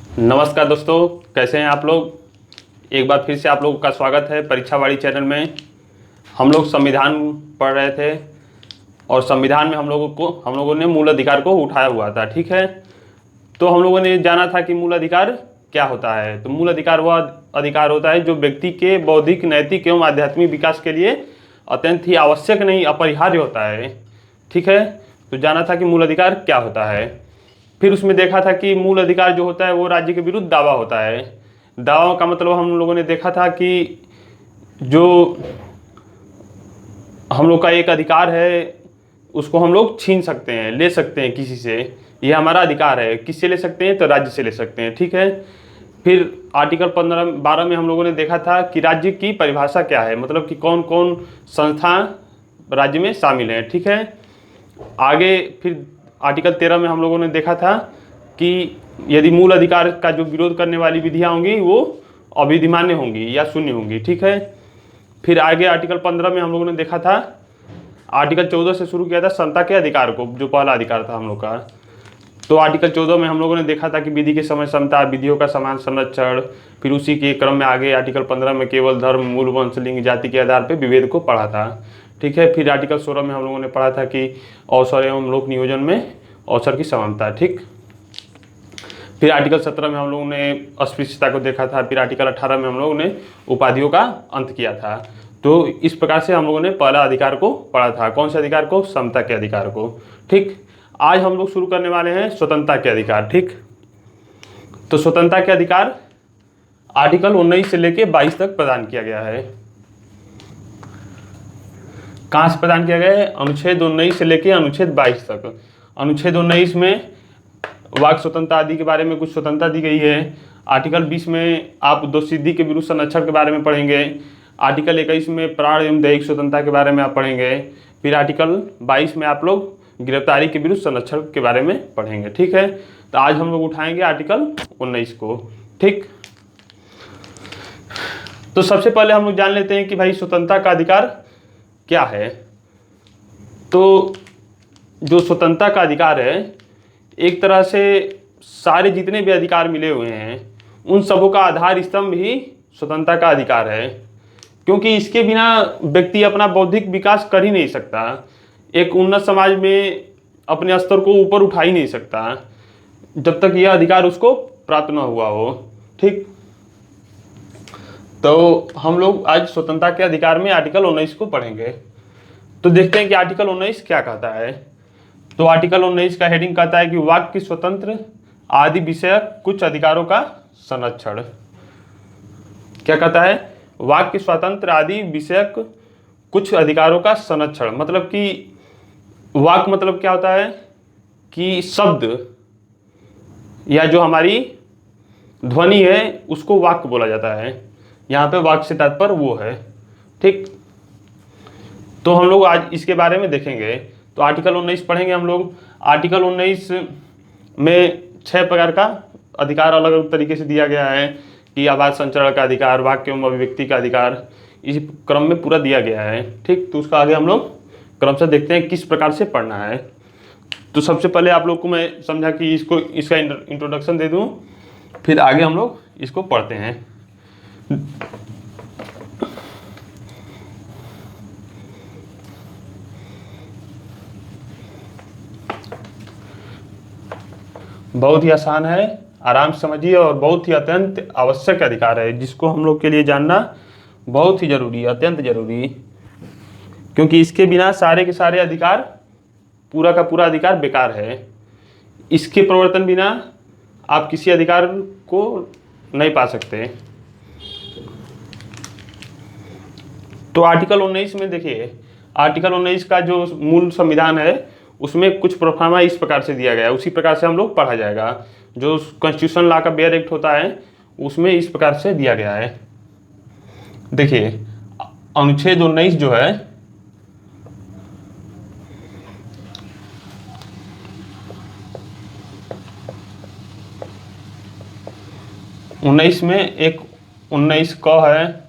नमस्कार दोस्तों, कैसे हैं आप लोग। एक बार फिर से आप लोगों का स्वागत है परीक्षावाड़ी चैनल में। हम लोग संविधान पढ़ रहे थे और संविधान में हम लोगों ने मूल अधिकार को उठाया हुआ था। ठीक है, तो हम लोगों ने जाना था कि मूल अधिकार क्या होता है। तो मूल अधिकार वह अधिकार होता है जो व्यक्ति के बौद्धिक, नैतिक एवं आध्यात्मिक विकास के लिए अत्यंत ही आवश्यक नहीं, अपरिहार्य होता है। ठीक है, तो जाना था कि मूल अधिकार क्या होता है। फिर उसमें देखा था कि मूल अधिकार जो होता है वो राज्य के विरुद्ध दावा होता है। दावा का मतलब हम लोगों ने देखा था कि जो हम लोग का एक अधिकार है उसको हम लोग छीन सकते हैं, ले सकते हैं किसी से। ये हमारा अधिकार है। किससे ले सकते हैं? तो राज्य से ले सकते हैं। ठीक है, फिर आर्टिकल 15-12 में हम लोगों ने देखा था कि राज्य की परिभाषा क्या है, मतलब कि कौन कौन संस्था राज्य में शामिल हैं। ठीक है, आगे फिर आर्टिकल 13 में हम लोगों ने देखा था कि यदि मूल अधिकार का जो विरोध करने वाली विधियां होंगी वो अविधिमान्य होंगी या शून्य होंगी। ठीक है, फिर आगे आर्टिकल 15 में हम लोगों ने देखा था, आर्टिकल 14 से शुरू किया था समता के अधिकार को, जो पहला अधिकार था हम लोग का। तो आर्टिकल 14 में हम लोगों ने देखा था कि विधि के समय समता, विधियों का समान संरक्षण। फिर उसी के क्रम में आगे आर्टिकल 15 में केवल धर्म, मूल, वंश, लिंग, जाति के आधार पर विभेद को पढ़ा था। ठीक है, फिर आर्टिकल 16 में हम लोगों ने पढ़ा था कि अवसर एवं लोक नियोजन में अवसर की समानता। ठीक, फिर आर्टिकल 17 में हम लोगों ने अस्पृश्यता को देखा था। फिर आर्टिकल 18 में हम लोगों ने उपाधियों का अंत किया था। तो इस प्रकार से हम लोगों ने पहला अधिकार को पढ़ा था। कौन से अधिकार को? समता के अधिकार को। ठीक, आज हम लोग शुरू करने वाले हैं स्वतंत्रता के अधिकार। ठीक, तो स्वतंत्रता के अधिकार आर्टिकल 19 से लेकर 22 तक प्रदान किया गया है। कहाँ से प्रदान किया गया है? अनुच्छेद 19 से लेकर अनुच्छेद 22 तक। अनुच्छेद 19 में वाक स्वतंत्रता आदि के बारे में कुछ स्वतंत्रता दी गई है। आर्टिकल 20 में आप दोषसिद्धि के विरुद्ध संरक्षण के बारे में पढ़ेंगे। आर्टिकल 21 में प्राण एवं दैहिक स्वतंत्रता के बारे में आप पढ़ेंगे। फिर आर्टिकल 22 में आप लोग गिरफ्तारी के विरुद्ध संरक्षण के बारे में पढ़ेंगे। ठीक है, तो आज हम लोग उठाएंगे आर्टिकल 19 को। ठीक, तो सबसे पहले हम लोग जान लेते हैं कि भाई स्वतंत्रता का अधिकार क्या है। तो जो स्वतंत्रता का अधिकार है, एक तरह से सारे जितने भी अधिकार मिले हुए हैं उन सबों का आधार स्तंभ ही स्वतंत्रता का अधिकार है, क्योंकि इसके बिना व्यक्ति अपना बौद्धिक विकास कर ही नहीं सकता। एक उन्नत समाज में अपने स्तर को ऊपर उठा ही नहीं सकता जब तक यह अधिकार उसको प्राप्त न हुआ हो। ठीक, तो हम लोग आज स्वतंत्रता के अधिकार में आर्टिकल 19 को पढ़ेंगे। तो देखते हैं कि आर्टिकल 19 क्या कहता है। तो आर्टिकल 19 का हेडिंग कहता है कि वाक् की स्वतंत्र आदि विषयक कुछ अधिकारों का संरक्षण। क्या कहता है? वाक् की स्वतंत्र आदि विषयक कुछ अधिकारों का संरक्षण। मतलब कि वाक् मतलब क्या होता है कि शब्द या जो हमारी ध्वनि है उसको वाक्य बोला जाता है। यहाँ पे वाक्य से तात्पर्य वो है। ठीक, तो हम लोग आज इसके बारे में देखेंगे। तो आर्टिकल 19 पढ़ेंगे हम लोग। आर्टिकल 19 में 6 प्रकार का अधिकार अलग अलग तरीके से दिया गया है कि आवाज संचरण का अधिकार, वाक्य एवं अभिव्यक्ति का अधिकार, इस क्रम में पूरा दिया गया है। ठीक, तो उसका आगे हम लोग क्रम से देखते हैं किस प्रकार से पढ़ना है। तो सबसे पहले आप लोग को मैं समझा कि इसका इंट्रोडक्शन दे दूं, फिर आगे हम लोग इसको पढ़ते हैं। बहुत ही आसान है, आराम से समझिए, और बहुत ही अत्यंत आवश्यक अधिकार है जिसको हम लोग के लिए जानना बहुत ही जरूरी है, अत्यंत जरूरी। क्योंकि इसके बिना सारे के सारे अधिकार, पूरा का पूरा अधिकार बेकार है। इसके प्रवर्तन बिना आप किसी अधिकार को नहीं पा सकते। तो आर्टिकल 19 में देखिए, आर्टिकल 19 का जो मूल संविधान है उसमें कुछ प्रोफार्मा इस प्रकार से दिया गया है, उसी प्रकार से हम लोग पढ़ा जाएगा। जो कॉन्स्टिट्यूशन लॉ का बेयर एक्ट होता है उसमें इस प्रकार से दिया गया है। देखिए, अनुच्छेद 19 जो है, उन्नीस में एक 19 क है,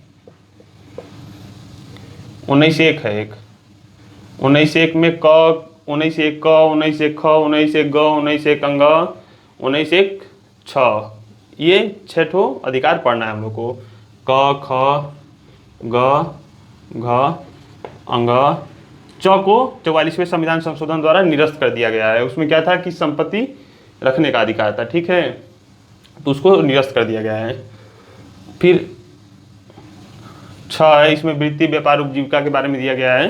19(1) है एक, 19(1) में क, 19(1) क, 19(1) ख, 19(1) ग, 19(1) अंग, 19(1) छ, ये 6 ठो अधिकार पढ़ना है हम लोग को। क ख ग घ अंग च को 44वें संविधान संशोधन द्वारा निरस्त कर दिया गया है। उसमें क्या था कि संपत्ति रखने का अधिकार था, ठीक है, तो उसको निरस्त कर दिया गया है। फिर 6 है, इसमें वृत्ति व्यापार उपजीविका के बारे में दिया गया है,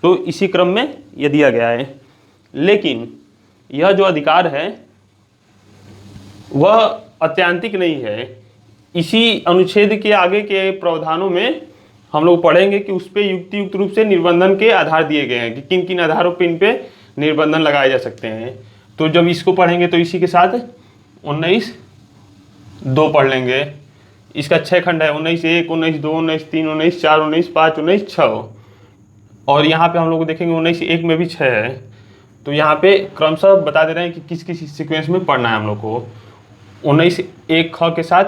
तो इसी क्रम में यह दिया गया है। लेकिन यह जो अधिकार है वह अत्यांतिक नहीं है। इसी अनुच्छेद के आगे के प्रावधानों में हम लोग पढ़ेंगे कि उस पर युक्तियुक्त रूप से निर्बंधन के आधार दिए गए हैं कि किन किन आधारों पर इन पे निर्बंधन लगाए जा सकते हैं। तो जब इसको पढ़ेंगे तो इसी के साथ 19(2) पढ़ लेंगे। इसका 6 खंड है, 19(1), 19(2), 19(3), 19(4), 19(5), 19(6) और यहाँ पे हम लोग देखेंगे 19(1) में भी 6 है। तो यहाँ पे क्रमशः बता दे रहे हैं कि किस किस सीक्वेंस में पढ़ना है हम लोग को। 19(1) ख के साथ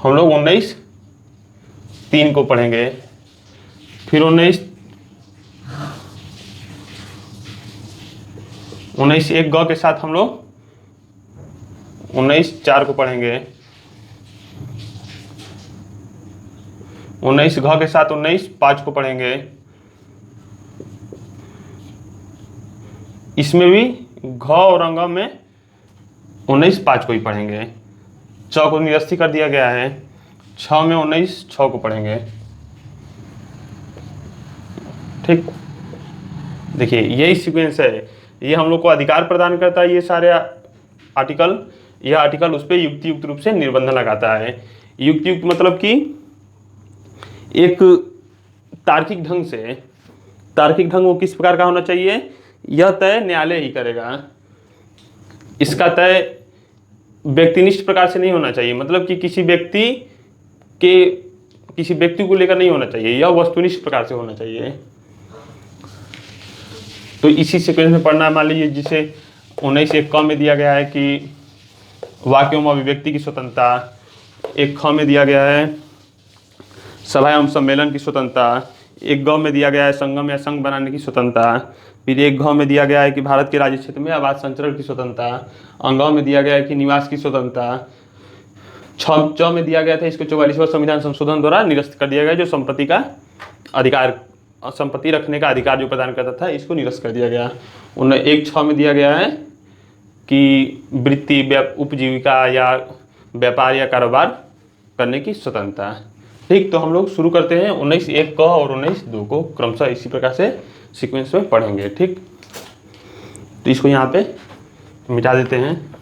हम लोग 19(3) को पढ़ेंगे। फिर 19(1) ग के साथ हम लोग 19(4) को पढ़ेंगे। 19 घ के साथ 19(5) को पढ़ेंगे। इसमें भी घ और अंग में 19(5) को ही पढ़ेंगे। च को निरस्ती कर दिया गया है। 6 में 19(6) को पढ़ेंगे। ठीक, देखिए यही सीक्वेंस है। ये हम लोग को अधिकार प्रदान करता है, ये सारे आर्टिकल। यह आर्टिकल उस पर युक्तियुक्त रूप से निर्बंधन लगाता है। युक्तियुक्त मतलब कि एक तार्किक ढंग से, तार्किक ढंग वो किस प्रकार का होना चाहिए, यह तय न्यायालय ही करेगा। इसका तय व्यक्तिनिष्ठ प्रकार से नहीं होना चाहिए, मतलब कि किसी व्यक्ति को लेकर नहीं होना चाहिए, यह वस्तुनिष्ठ प्रकार से होना चाहिए। तो इसी सीक्वेंस में पढ़ना है। मान लीजिए जिसे 19(1) क में दिया गया है कि वाक्य एवं अभिव्यक्ति की स्वतंत्रता, 1 ख में दिया गया है सभा एवं सम्मेलन की स्वतंत्रता, 1 ग में दिया गया है संगम या संघ बनाने की स्वतंत्रता, फिर 1 घ में दिया गया है कि भारत के राज्य क्षेत्र में आवास संचरण की स्वतंत्रता, अंग में दिया गया है कि निवास की स्वतंत्रता, 6 च में दिया गया था इसको 44वां संविधान संशोधन द्वारा निरस्त कर दिया गया, जो संपत्ति का अधिकार, संपत्ति रखने का अधिकार जो प्रदान करता था, इसको निरस्त कर दिया गया। 1(6) में दिया गया है कि वृत्ति उपजीविका या व्यापार या कारोबार करने की स्वतंत्रता। ठीक, तो हम लोग शुरू करते हैं 19(1) क और 19(2) को क्रमशः इसी प्रकार से सीक्वेंस में पढ़ेंगे। ठीक, तो इसको यहाँ पे मिटा देते हैं।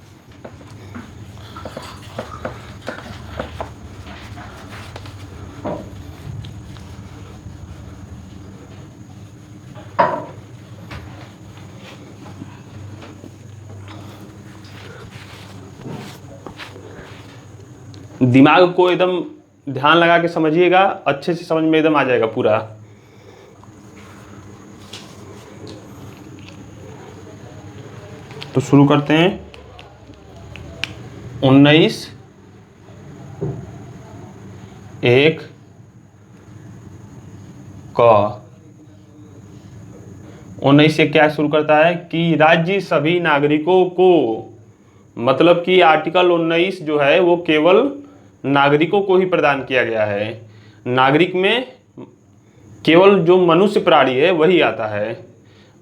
दिमाग को एकदम ध्यान लगा के समझिएगा, अच्छे से समझ में एकदम आ जाएगा पूरा। तो शुरू करते हैं 19(1) क। 19 क्या शुरू करता है कि राज्य सभी नागरिकों को, मतलब कि आर्टिकल 19 जो है वो केवल नागरिकों को ही प्रदान किया गया है। नागरिक में केवल जो मनुष्य प्राणी है वही आता है,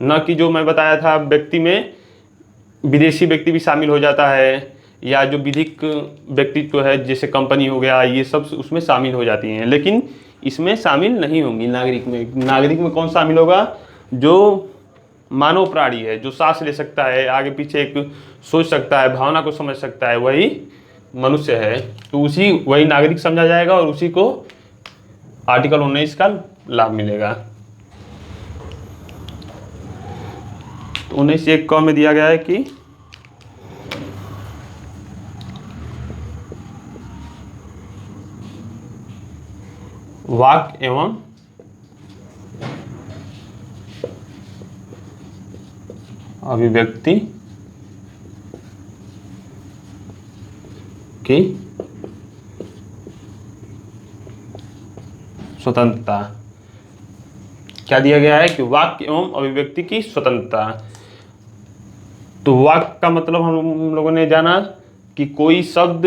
न कि जो मैं बताया था व्यक्ति में विदेशी व्यक्ति भी शामिल हो जाता है, या जो विधिक व्यक्तित्व है जैसे कंपनी हो गया, ये सब उसमें शामिल हो जाती हैं, लेकिन इसमें शामिल नहीं होंगी नागरिक में। नागरिक में कौन शामिल होगा, जो मानव प्राणी है, जो सांस ले सकता है, आगे पीछे एक सोच सकता है, भावना को समझ सकता है, वही मनुष्य है। तो वही नागरिक समझा जाएगा और उसी को आर्टिकल 19 का लाभ मिलेगा। तो 19(1) क में दिया गया है कि वाक्य एवं अभिव्यक्ति की स्वतंत्रता। क्या दिया गया है कि वाक्य एवं अभिव्यक्ति की स्वतंत्रता। तो वाक्य का मतलब हम लोगों ने जाना कि कोई शब्द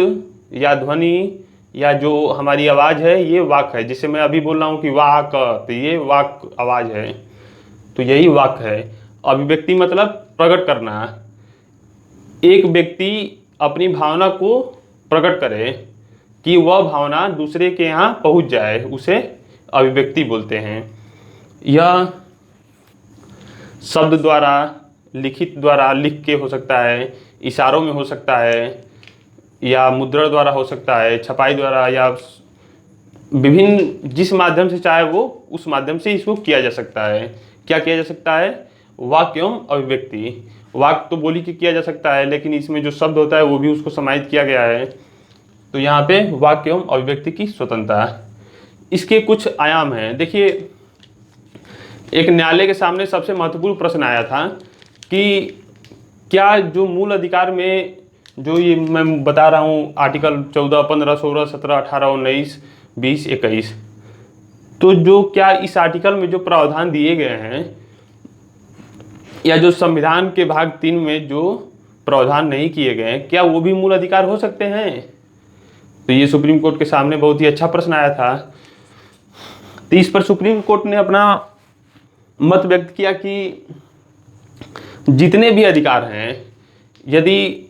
या ध्वनि या जो हमारी आवाज़ है ये वाक है। जैसे मैं अभी बोल रहा हूँ कि वाक, तो ये वाक आवाज़ है, तो यही वाक है। अभिव्यक्ति मतलब प्रकट करना। एक व्यक्ति अपनी भावना को प्रकट करे कि वह भावना दूसरे के यहाँ पहुँच जाए, उसे अभिव्यक्ति बोलते हैं। यह शब्द द्वारा, लिखित द्वारा, लिख के हो सकता है, इशारों में हो सकता है, या मुद्रण द्वारा हो सकता है, छपाई द्वारा, या विभिन्न जिस माध्यम से चाहे वो उस माध्यम से इसको किया जा सकता है। क्या किया जा सकता है? वाक्य एवं अभिव्यक्ति। वाक्य तो बोली के किया जा सकता है, लेकिन इसमें जो शब्द होता है वो भी उसको समाहित किया गया है। तो यहाँ पे वाक्य एवं अभिव्यक्ति की स्वतंत्रता। इसके कुछ आयाम हैं। देखिए, एक न्यायालय के सामने सबसे महत्वपूर्ण प्रश्न आया था कि क्या जो मूल अधिकार में जो ये मैं बता रहा हूँ आर्टिकल 14, 15, 16, 17, 18, 19, 20, 21, तो जो क्या इस आर्टिकल में जो प्रावधान दिए गए हैं या जो संविधान के भाग 3 में जो प्रावधान नहीं किए गए हैं, क्या वो भी मूल अधिकार हो सकते हैं? तो ये सुप्रीम कोर्ट के सामने बहुत ही अच्छा प्रश्न आया था। तो इस पर सुप्रीम कोर्ट ने अपना मत व्यक्त किया कि जितने भी अधिकार हैं, यदि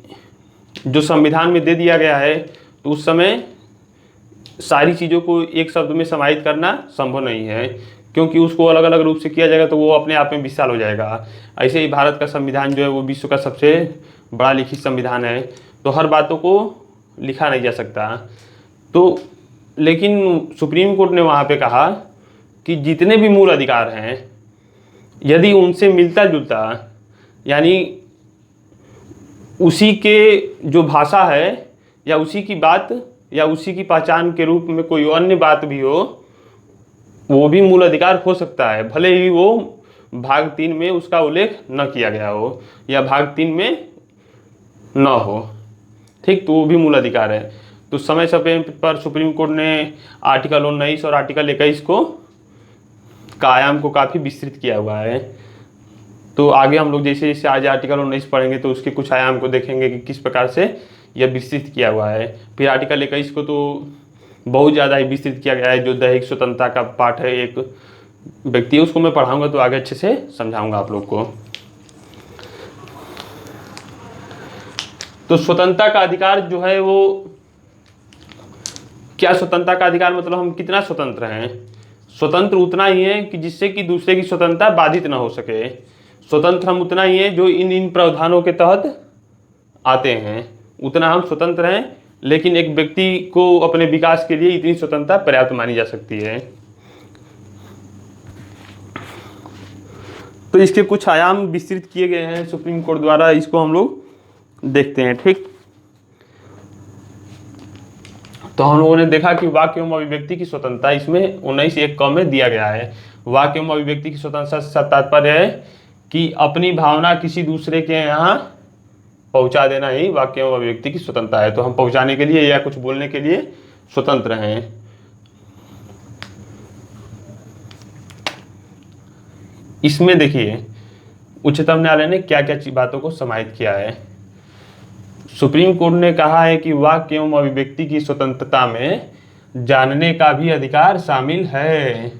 जो संविधान में दे दिया गया है तो उस समय सारी चीज़ों को एक शब्द में समाहित करना संभव नहीं है, क्योंकि उसको अलग अलग रूप से किया जाएगा तो वो अपने आप में विशाल हो जाएगा। ऐसे ही भारत का संविधान जो है वो विश्व का सबसे बड़ा लिखित संविधान है, तो हर बातों को लिखा नहीं जा सकता। तो लेकिन सुप्रीम कोर्ट ने वहाँ पे कहा कि जितने भी मूल अधिकार हैं, यदि उनसे मिलता जुलता, यानी उसी के जो भाषा है या उसी की बात या उसी की पहचान के रूप में कोई अन्य बात भी हो, वो भी मूल अधिकार हो सकता है, भले ही वो भाग 3 में उसका उल्लेख न किया गया हो या भाग 3 में न हो। ठीक, तो वो भी मूल अधिकार है। तो समय समय पर सुप्रीम कोर्ट ने आर्टिकल 19 और आर्टिकल 21 का आयाम को काफ़ी विस्तृत किया हुआ है। तो आगे हम लोग जैसे जैसे आज आर्टिकल 19 पढ़ेंगे तो उसके कुछ आयाम को देखेंगे कि किस प्रकार से यह विस्तृत किया हुआ है। फिर आर्टिकल 21 को तो बहुत ज़्यादा ही विस्तृत किया गया है, जो दैहिक स्वतंत्रता का पाठ है, एक व्यक्ति, उसको मैं पढ़ाऊंगा तो आगे अच्छे से समझाऊंगा आप लोग को। तो स्वतंत्रता का अधिकार जो है वो क्या? स्वतंत्रता का अधिकार मतलब हम कितना स्वतंत्र हैं? स्वतंत्र उतना ही है कि जिससे कि दूसरे की स्वतंत्रता बाधित ना हो सके। स्वतंत्र हम उतना ही है जो इन प्रावधानों के तहत आते हैं, उतना हम स्वतंत्र हैं। लेकिन एक व्यक्ति को अपने विकास के लिए इतनी स्वतंत्रता पर्याप्त मानी जा सकती है। तो इसके कुछ आयाम विस्तृत किए गए हैं सुप्रीम कोर्ट द्वारा, इसको हम लोग देखते हैं। ठीक, तो हम लोगों ने देखा कि वाक्य एवं अभिव्यक्ति की स्वतंत्रता इसमें 19(1) क में दिया गया है। वाक्य एवं अभिव्यक्ति की स्वतंत्रता से तात्पर्य है कि अपनी भावना किसी दूसरे के यहाँ पहुँचा देना ही वाक्य एवं अभिव्यक्ति की स्वतंत्रता है। तो हम पहुँचाने के लिए या कुछ बोलने के लिए स्वतंत्र हैं। इसमें देखिए उच्चतम न्यायालय ने क्या क्या बातों को समाहित किया है। सुप्रीम कोर्ट ने कहा है कि वाक्य एवं अभिव्यक्ति की स्वतंत्रता में जानने का भी अधिकार शामिल है।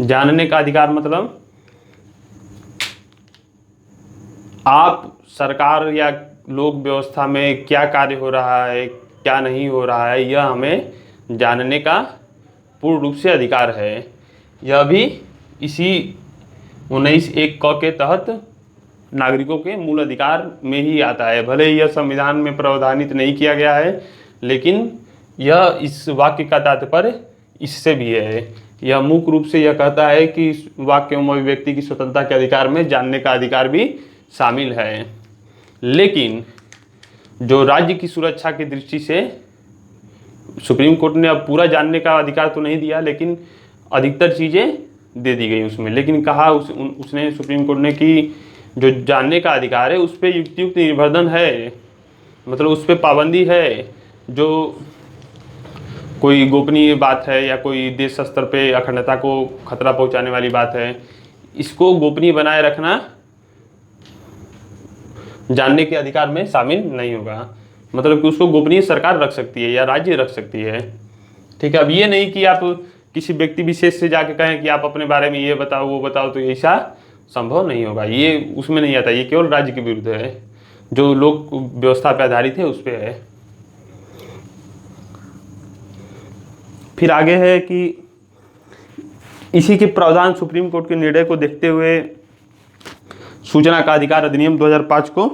जानने का अधिकार मतलब आप सरकार या लोक व्यवस्था में क्या कार्य हो रहा है, क्या नहीं हो रहा है, यह हमें जानने का पूर्ण रूप से अधिकार है। यह भी इसी 19(1) क के तहत नागरिकों के मूल अधिकार में ही आता है। भले ही यह संविधान में प्रावधानित नहीं किया गया है, लेकिन यह इस वाक्य का तात्पर्य इससे भी है। यह मुख्य रूप से यह कहता है कि वाक्य एवं अभिव्यक्ति की स्वतंत्रता के अधिकार में जानने का अधिकार भी शामिल है। लेकिन जो राज्य की सुरक्षा की दृष्टि से सुप्रीम कोर्ट ने अब पूरा जानने का अधिकार तो नहीं दिया, लेकिन अधिकतर चीज़ें दे दी गई उसमें। लेकिन कहा उसने सुप्रीम कोर्ट ने कि जो जानने का अधिकार है उस पर युक्तियुक्त निर्बंधन है, मतलब उस पर पाबंदी है। जो कोई गोपनीय बात है या कोई देश स्तर पे अखंडता को खतरा पहुंचाने वाली बात है, इसको गोपनीय बनाए रखना जानने के अधिकार में शामिल नहीं होगा। मतलब कि उसको गोपनीय सरकार रख सकती है या राज्य रख सकती है। ठीक है, अब ये नहीं कि आप किसी व्यक्ति विशेष से जाके कहें कि आप अपने बारे में ये बताओ वो बताओ, तो ऐसा संभव नहीं होगा, ये उसमें नहीं आता। ये केवल राज्य के विरुद्ध है, जो लोक व्यवस्था पर आधारित है उस पर है। फिर आगे है कि इसी के प्रावधान सुप्रीम कोर्ट के निर्णय को देखते हुए सूचना का अधिकार अधिनियम 2005 को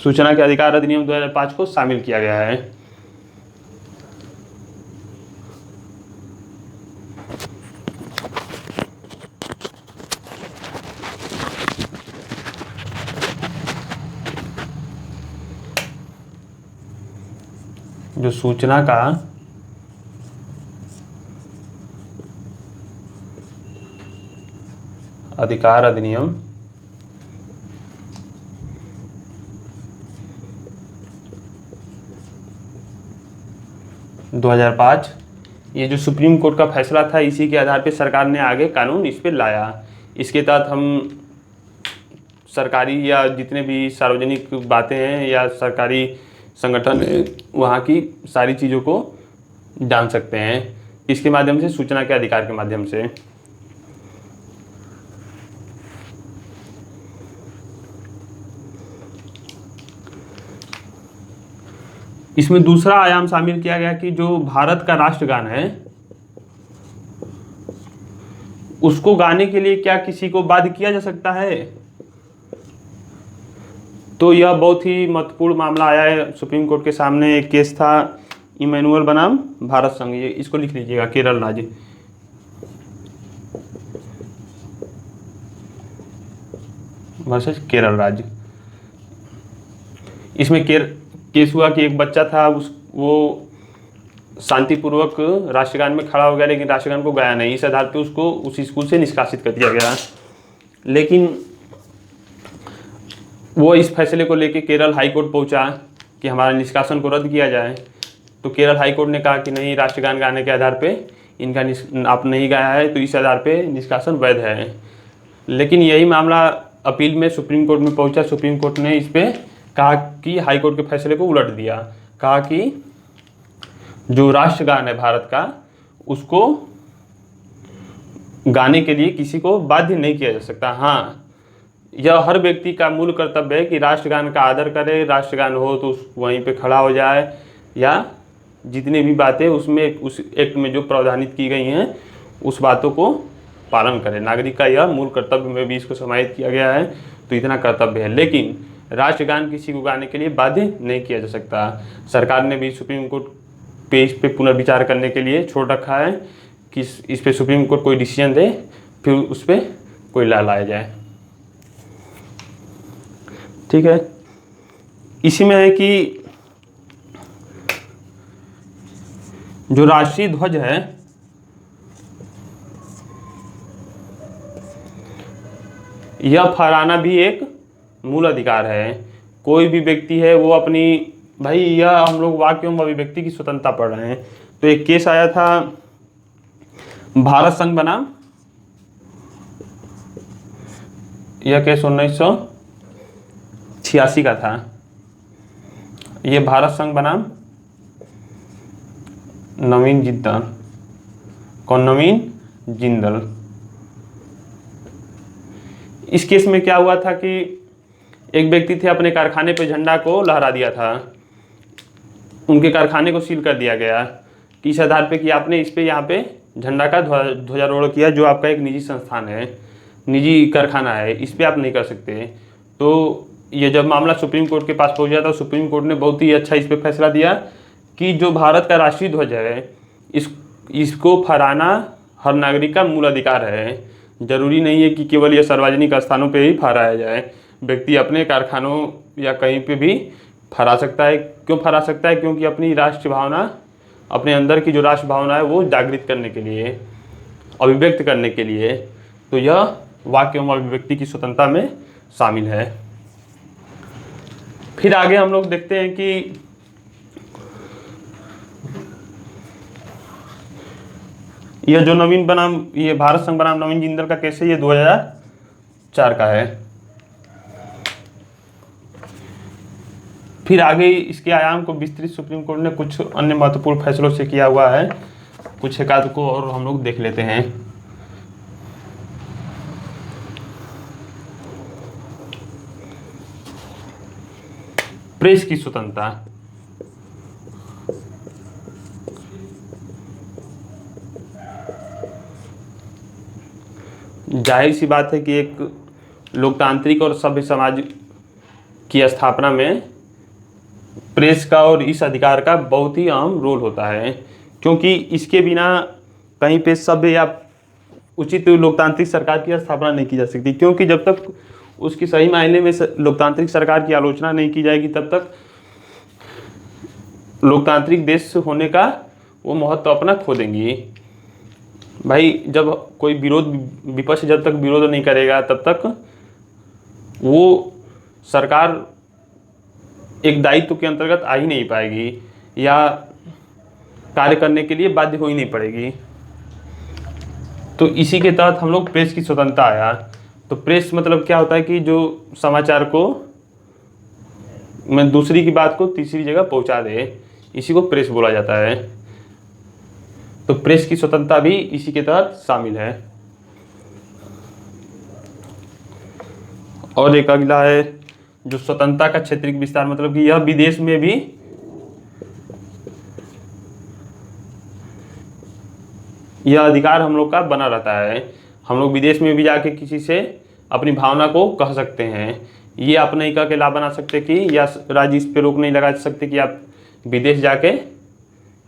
सूचना के अधिकार अधिनियम 2005 को शामिल किया गया है। जो सूचना का अधिकार अधिनियम 2005, ये जो सुप्रीम कोर्ट का फैसला था, इसी के आधार पर सरकार ने आगे कानून इस पर लाया। इसके तहत हम सरकारी या जितने भी सार्वजनिक बातें हैं या सरकारी संगठन है, वहाँ की सारी चीज़ों को जान सकते हैं इसके माध्यम से, सूचना के अधिकार के माध्यम से। इसमें दूसरा आयाम शामिल किया गया कि जो भारत का राष्ट्रगान है उसको गाने के लिए क्या किसी को बाध्य किया जा सकता है। तो यह बहुत ही महत्वपूर्ण मामला आया है सुप्रीम कोर्ट के सामने। एक केस था इमैनुअल बनाम भारत संघ, ये इसको लिख लीजिएगा, केरल राज्य। वर्सेस केरल राज्य। इसमें केस हुआ कि एक बच्चा था, वो शांतिपूर्वक राष्ट्रगान में खड़ा हो गया लेकिन राष्ट्रगान को गाया नहीं। इस आधार पे उसको उस स्कूल से निष्कासित कर दिया गया। लेकिन वो इस फैसले को लेके केरल हाई कोर्ट पहुंचा कि हमारा निष्कासन को रद्द किया जाए। तो केरल हाई कोर्ट ने कहा कि नहीं, राष्ट्रगान गाने के आधार पे इनका आप नहीं गाया है तो इस आधार पे निष्कासन वैध है। लेकिन यही मामला अपील में सुप्रीम कोर्ट में पहुंचा। सुप्रीम कोर्ट ने इस पर कहा कि हाई कोर्ट के फैसले को उलट दिया। कहा कि जो राष्ट्रगान है भारत का, उसको गाने के लिए किसी को बाध्य नहीं किया जा सकता। हाँ, यह हर व्यक्ति का मूल कर्तव्य है कि राष्ट्रगान का आदर करे, राष्ट्रगान हो तो वहीं पे खड़ा हो जाए, या जितनी भी बातें उसमें उस एक्ट में जो प्रावधानित की गई हैं उस बातों को पालन करे। नागरिक का यह मूल कर्तव्य में भी इसको समाहित किया गया है, तो इतना कर्तव्य है। लेकिन राष्ट्रगान किसी को गाने के लिए बाध्य नहीं किया जा सकता। सरकार ने भी सुप्रीम कोर्ट पे इस पे पुनर्विचार करने के लिए छोड़ रखा है कि इस पे सुप्रीम कोर्ट कोई डिसीजन दे, फिर उस पर कोई ला लाया जाए। ठीक है, इसी में है कि जो राष्ट्रीय ध्वज है यह फहराना भी एक मूल अधिकार है। कोई भी व्यक्ति है वो अपनी, भाई यह हम लोग वाक्य एवं अभिव्यक्ति की स्वतंत्रता पढ़ रहे हैं। तो एक केस आया था भारत संघ बनाम, यह केस 1986 का था। यह भारत संघ बनाम नवीन जिंदल। कौन? नवीन जिंदल। इस केस में क्या हुआ था कि एक व्यक्ति थे, अपने कारखाने पे झंडा को लहरा दिया था। उनके कारखाने को सील कर दिया गया कि इस आधार पे कि आपने इस पे यहाँ पे झंडा का ध्वजारोहण किया, जो आपका एक निजी संस्थान है, निजी कारखाना है, इस पे आप नहीं कर सकते। तो ये जब मामला सुप्रीम कोर्ट के पास पहुँचा था, सुप्रीम कोर्ट ने बहुत ही अच्छा इस पे फैसला दिया कि जो भारत का राष्ट्रीय ध्वज है इसको फहराना हर नागरिक का मूल अधिकार है। जरूरी नहीं है कि केवल यह सार्वजनिक स्थानों पे ही फहराया जाए। व्यक्ति अपने कारखानों या कहीं पे भी फहरा सकता है। क्यों फहरा सकता है? क्योंकि अपनी राष्ट्र भावना, अपने अंदर की जो राष्ट्र भावना है वो जागृत करने के लिए, अभिव्यक्त करने के लिए। तो यह वाक्य एवं अभिव्यक्ति की स्वतंत्रता में शामिल है। फिर आगे हम लोग देखते हैं कि यह जो नवीन बनाम, ये भारत संघ बनाम नवीन जिंदल का केस है, ये 2004 का है। फिर आगे इसके आयाम को विस्तृत सुप्रीम कोर्ट ने कुछ अन्य महत्वपूर्ण फैसलों से किया हुआ है, कुछ एकाध को और हम लोग देख लेते हैं। प्रेस की स्वतंत्रता, जाहिर सी बात है कि एक लोकतांत्रिक और सभ्य समाज की स्थापना में प्रेस का और इस अधिकार का बहुत ही अहम रोल होता है, क्योंकि इसके बिना कहीं पे सभ्य या उचित लोकतांत्रिक सरकार की स्थापना नहीं की जा सकती। क्योंकि जब तक उसकी सही मायने में लोकतांत्रिक सरकार की आलोचना नहीं की जाएगी, तब तक लोकतांत्रिक देश होने का वो महत्व अपना खो देंगी। भाई जब कोई विपक्ष जब तक विरोध नहीं करेगा, तब तक वो सरकार एक दायित्व के अंतर्गत आ ही नहीं पाएगी या कार्य करने के लिए बाध्य हो ही नहीं पड़ेगी। तो इसी के तहत हम लोग प्रेस की स्वतंत्रता आया। तो प्रेस मतलब क्या होता है कि जो समाचार को मैं दूसरी की बात को तीसरी जगह पहुंचा दे, इसी को प्रेस बोला जाता है। तो प्रेस की स्वतंत्रता भी इसी के तहत शामिल है। और एक अगला है जो स्वतंत्रता का क्षेत्रीय विस्तार, मतलब कि यह विदेश में भी यह अधिकार हम लोग का बना रहता है। हम लोग विदेश में भी जाके किसी से अपनी भावना को कह सकते हैं। ये आप नहीं कह के ला बना सकते कि या राज्य इस पे रोक नहीं लगा सकते कि आप विदेश जाके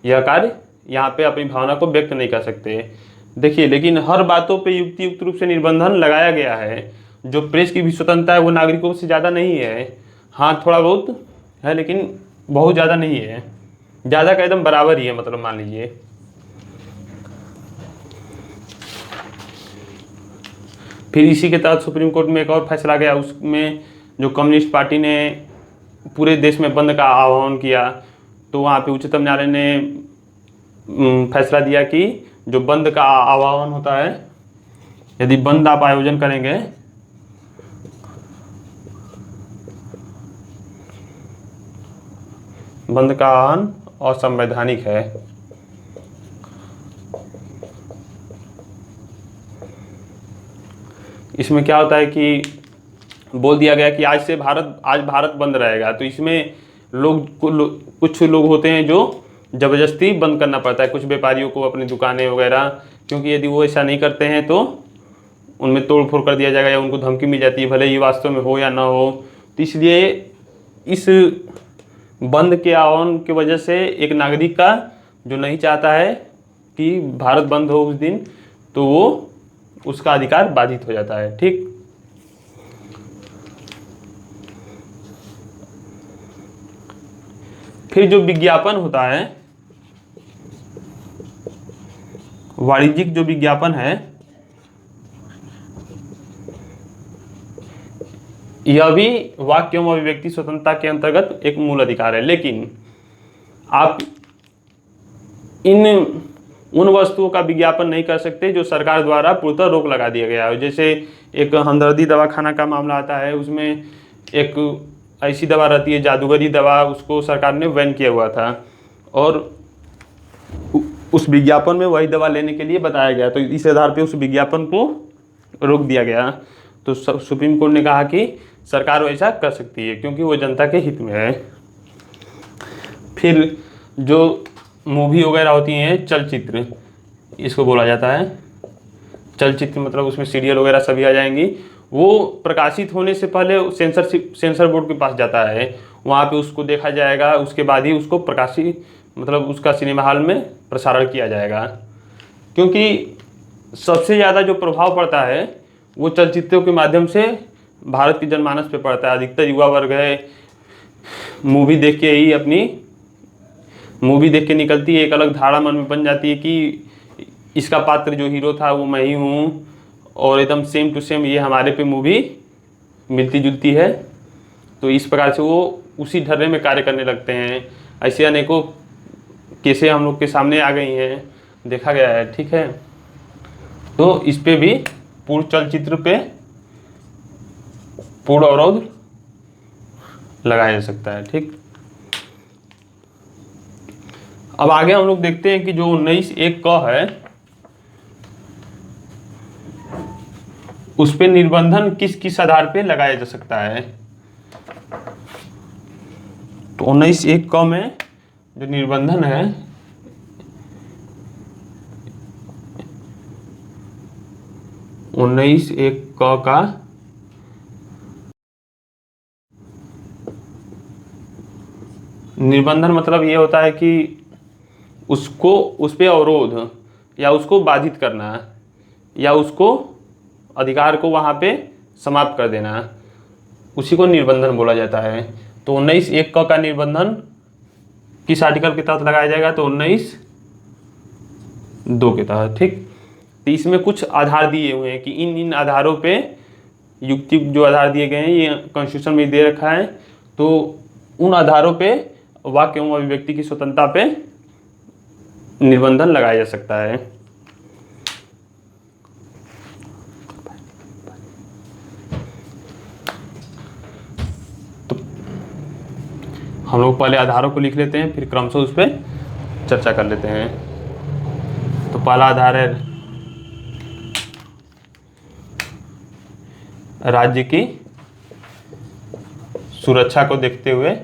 यह कार्य यहाँ पे अपनी भावना को व्यक्त नहीं कर सकते। देखिए, लेकिन हर बातों पे युक्त रूप से निर्बंधन लगाया गया है। जो प्रेस की भी स्वतंत्रता है वो नागरिकों से ज़्यादा नहीं है। हाँ, थोड़ा बहुत है, लेकिन बहुत ज़्यादा नहीं है। ज़्यादा का एकदम बराबर ही है, मतलब मान लीजिए। फिर इसी के तहत सुप्रीम कोर्ट में एक और फैसला गया, उसमें जो कम्युनिस्ट पार्टी ने पूरे देश में बंद का आह्वान किया, तो वहाँ पे उच्चतम न्यायालय ने फैसला दिया कि जो बंद का आह्वान होता है, यदि बंद आप आयोजन करेंगे बंद का आह्वान असंवैधानिक है। इसमें क्या होता है कि बोल दिया गया कि आज भारत बंद रहेगा। तो इसमें कुछ लोग होते हैं जो ज़बरदस्ती बंद करना पड़ता है, कुछ व्यापारियों को अपनी दुकानें वगैरह, क्योंकि यदि वो ऐसा नहीं करते हैं तो उनमें तोड़ फोड़ कर दिया जाएगा या उनको धमकी मिल जाती है, भले ही वास्तव में हो या ना हो। तो इसलिए इस बंद के आह्वान की वजह से एक नागरिक का जो नहीं चाहता है कि भारत बंद हो उस दिन, तो वो उसका अधिकार बाधित हो जाता है। ठीक। फिर जो विज्ञापन होता है, वाणिज्यिक जो विज्ञापन है, यह भी वाक्य एवं अभिव्यक्ति स्वतंत्रता के अंतर्गत एक मूल अधिकार है। लेकिन आप उन वस्तुओं का विज्ञापन नहीं कर सकते जो सरकार द्वारा पूर्णतः रोक लगा दिया गया है। जैसे एक हमदर्दी दवाखाना का मामला आता है, उसमें एक ऐसी दवा रहती है जादूगरी दवा, उसको सरकार ने बैन किया हुआ था और उस विज्ञापन में वही दवा लेने के लिए बताया गया। तो इस आधार पे उस विज्ञापन को रोक दिया गया। तो सुप्रीम कोर्ट ने कहा कि सरकार वैसा कर सकती है क्योंकि वो जनता के हित में है। फिर जो मूवी वगैरह होती हैं, चलचित्र इसको बोला जाता है। चलचित्र मतलब उसमें सीरियल वगैरह सभी आ जाएंगी। वो प्रकाशित होने से पहले सेंसर बोर्ड के पास जाता है, वहाँ पे उसको देखा जाएगा, उसके बाद ही उसको प्रकाशित मतलब उसका सिनेमा हॉल में प्रसारण किया जाएगा। क्योंकि सबसे ज़्यादा जो प्रभाव पड़ता है वो चलचित्रों के माध्यम से भारत की जनमानस पे पड़ता है। अधिकतर युवा वर्ग है, मूवी देख के निकलती है, एक अलग धारणा मन में बन जाती है कि इसका पात्र जो हीरो था वो मैं ही हूँ और एकदम सेम टू सेम ये हमारे पे मूवी मिलती जुलती है। तो इस प्रकार से वो उसी ढर्रे में कार्य करने लगते हैं। ऐसे अनेकों केसें हम लोग के सामने आ गई हैं, देखा गया है। ठीक है, तो इस पे भी पूर्ण चलचित्र पे पूर्ण अवरोध लगाया जा सकता है। ठीक, अब आगे हम लोग देखते हैं कि जो 19(1) क है उस पे निर्बंधन किस किस आधार पे लगाया जा सकता है। तो 19(1) क में जो निर्बंधन है, उन्नीस एक क का निर्बंधन मतलब ये होता है कि उसको, उस पे अवरोध या उसको बाधित करना या उसको अधिकार को वहाँ पे समाप्त कर देना, उसी को निर्बंधन बोला जाता है। तो 19(1) क का निर्बंधन किस आर्टिकल के तहत लगाया जाएगा? तो 19(2) के तहत। ठीक, तो इसमें कुछ आधार दिए हुए हैं कि इन इन आधारों पे, युक्ति जो आधार दिए गए हैं ये कॉन्स्टिट्यूशन में दे रखा है, तो उन आधारों पे वाक्य एवं अभिव्यक्ति की स्वतंत्रता पे निर्बंधन लगाया जा सकता है। तो हम लोग पहले आधारों को लिख लेते हैं, फिर क्रमशः उस पर चर्चा कर लेते हैं। तो पहला आधार है राज्य की सुरक्षा को देखते हुए।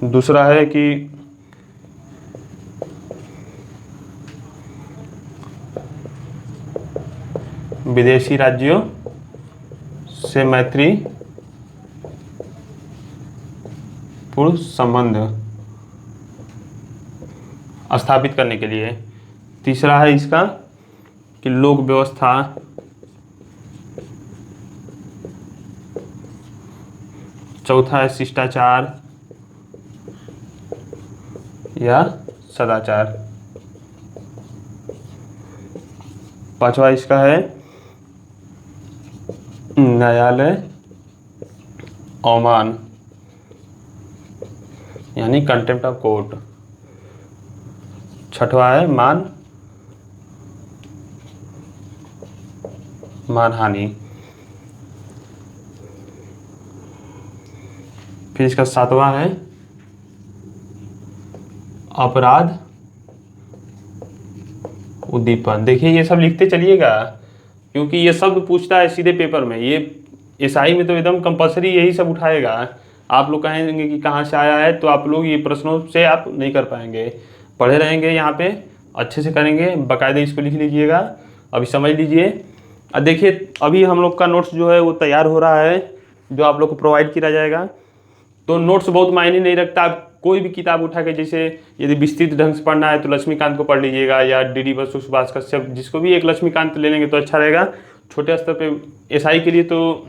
दूसरा है कि विदेशी राज्यों से मैत्री पूर्ण संबंध स्थापित करने के लिए। तीसरा है इसका कि लोक व्यवस्था चौथा है शिष्टाचार या सदाचार। पांचवा इसका है न्यायालय अवमान यानी कंटेम्प्ट ऑफ कोर्ट। छठवा है मानहानि। फिर इसका सातवां है अपराध उद्दीपन। देखिए ये सब लिखते चलिएगा, क्योंकि ये शब्द पूछता है सीधे पेपर में। ये एसआई में तो एकदम कंपलसरी यही सब उठाएगा। आप लोग कहेंगे कि कहाँ से आया है, तो आप लोग ये प्रश्नों से आप नहीं कर पाएंगे। पढ़े रहेंगे यहाँ पे, अच्छे से करेंगे, बाकायदा इसको लिख लीजिएगा। अभी समझ लीजिए। अब देखिए अभी हम लोग का नोट्स जो है वो तैयार हो रहा है, जो आप लोग को प्रोवाइड किया जाएगा। तो नोट्स बहुत मायने नहीं रखता। आप कोई भी किताब उठा के, जैसे यदि विस्तृत ढंग से पढ़ना है तो लक्ष्मीकांत को पढ़ लीजिएगा, या डी बसु सुभाष कश्यप, जिसको भी एक लक्ष्मीकांत ले लेंगे तो अच्छा रहेगा। छोटे स्तर पे एसआई के लिए तो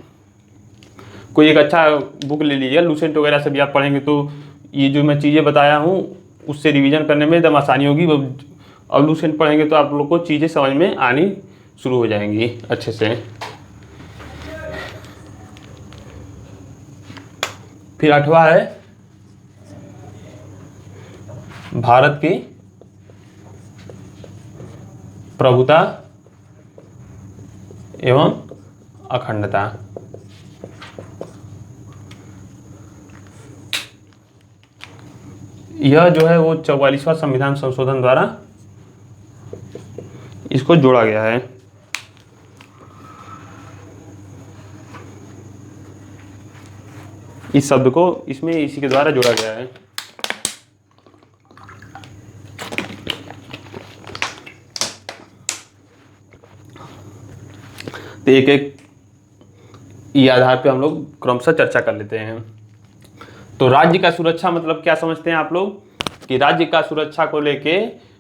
कोई एक अच्छा बुक ले लीजिएगा। लूसेंट वगैरह से भी आप पढ़ेंगे तो ये जो मैं चीज़ें बताया हूँ उससे रिवीजन करने में एकदम आसानी होगी। अब लूसेंट पढ़ेंगे तो आप लोग को चीज़ें समझ में आनी शुरू हो जाएंगी अच्छे से। फिर आठवां है भारत की प्रभुता एवं अखंडता। यह जो है वो 44वां संविधान संशोधन द्वारा इसको जोड़ा गया है। इस शब्द को इसमें इसी के द्वारा जोड़ा गया है। तो एक एक ये आधार पे हम लोग क्रमशः चर्चा कर लेते हैं। तो राज्य का सुरक्षा मतलब क्या समझते हैं आप लोग? कि राज्य का सुरक्षा को लेके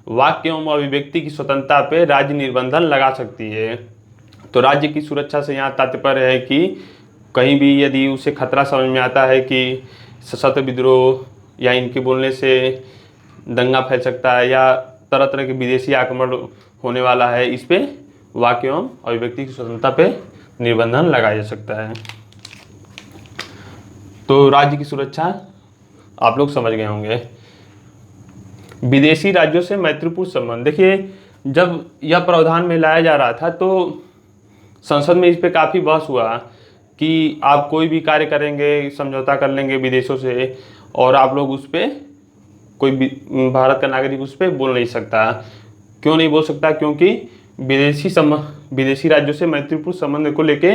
वाक्य एवं अभिव्यक्ति की स्वतंत्रता पे राज्य निर्बंधन लगा सकती है। तो राज्य की सुरक्षा से यहाँ तात्पर्य है कि कहीं भी यदि उसे खतरा समझ में आता है कि सशस्त्र विद्रोह या इनके बोलने से दंगा फैल सकता है या तरह तरह के विदेशी आक्रमण होने वाला है, इस पे वाक्य एवं अभिव्यक्ति की स्वतंत्रता पे निर्बंधन लगाया जा सकता है। तो राज्य की सुरक्षा आप लोग समझ गए होंगे। विदेशी राज्यों से मैत्रीपूर्ण संबंध, देखिए जब यह प्रावधान में लाया जा रहा था तो संसद में इस पे काफ़ी बहस हुआ कि आप कोई भी कार्य करेंगे, समझौता कर लेंगे विदेशों से, और आप लोग उस पर कोई भारत का नागरिक उस पर बोल नहीं सकता। क्यों नहीं बोल सकता? क्योंकि विदेशी राज्यों से मैत्रीपूर्ण संबंध को लेके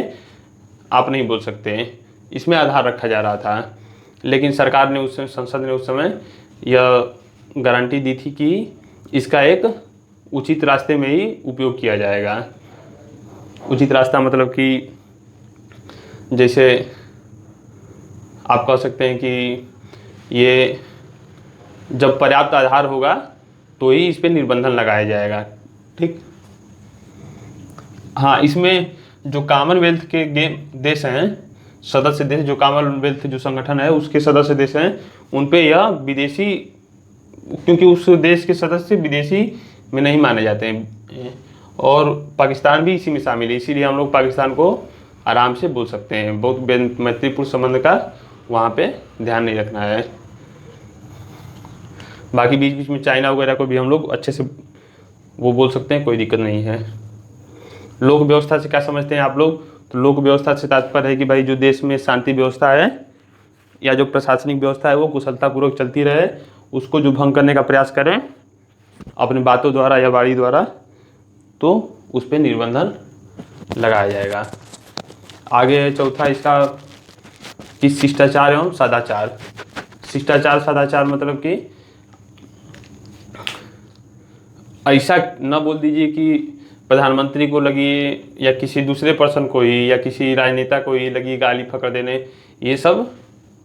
आप नहीं बोल सकते, इसमें आधार रखा जा रहा था। लेकिन सरकार ने संसद ने उस समय यह गारंटी दी थी कि इसका एक उचित रास्ते में ही उपयोग किया जाएगा। उचित रास्ता मतलब कि जैसे आप कह सकते हैं कि ये जब पर्याप्त आधार होगा तो ही इस पे निर्बंधन लगाया जाएगा। ठीक। हाँ, इसमें जो कॉमनवेल्थ के देश हैं, सदस्य देश, जो कॉमनवेल्थ जो संगठन है उसके सदस्य देश हैं, उन पे यह विदेशी, क्योंकि उस देश के सदस्य विदेशी में नहीं माने जाते हैं, और पाकिस्तान भी इसी में शामिल है, इसीलिए हम लोग पाकिस्तान को आराम से बोल सकते हैं। बहुत मैत्रीपूर्ण संबंध का वहाँ पे ध्यान नहीं रखना है। बाकी बीच बीच में चाइना वगैरह को भी हम लोग अच्छे से वो बोल सकते हैं, कोई दिक्कत नहीं है। लोक व्यवस्था से क्या समझते हैं आप लोग? तो लोक व्यवस्था से तात्पर्य है कि भाई जो देश में शांति व्यवस्था है या जो प्रशासनिक व्यवस्था है वो कुशलतापूर्वक चलती रहे, उसको जो भंग करने का प्रयास करें अपने बातों द्वारा या वाणी द्वारा, तो उस पर निर्बंधन लगाया जाएगा। आगे चौथा इसका कि शिष्टाचार एवं सदाचार। शिष्टाचार सदाचार मतलब कि ऐसा न बोल दीजिए कि प्रधानमंत्री को लगी या किसी दूसरे पर्सन को ही या किसी राजनेता को ही लगी गाली फकर देने, ये सब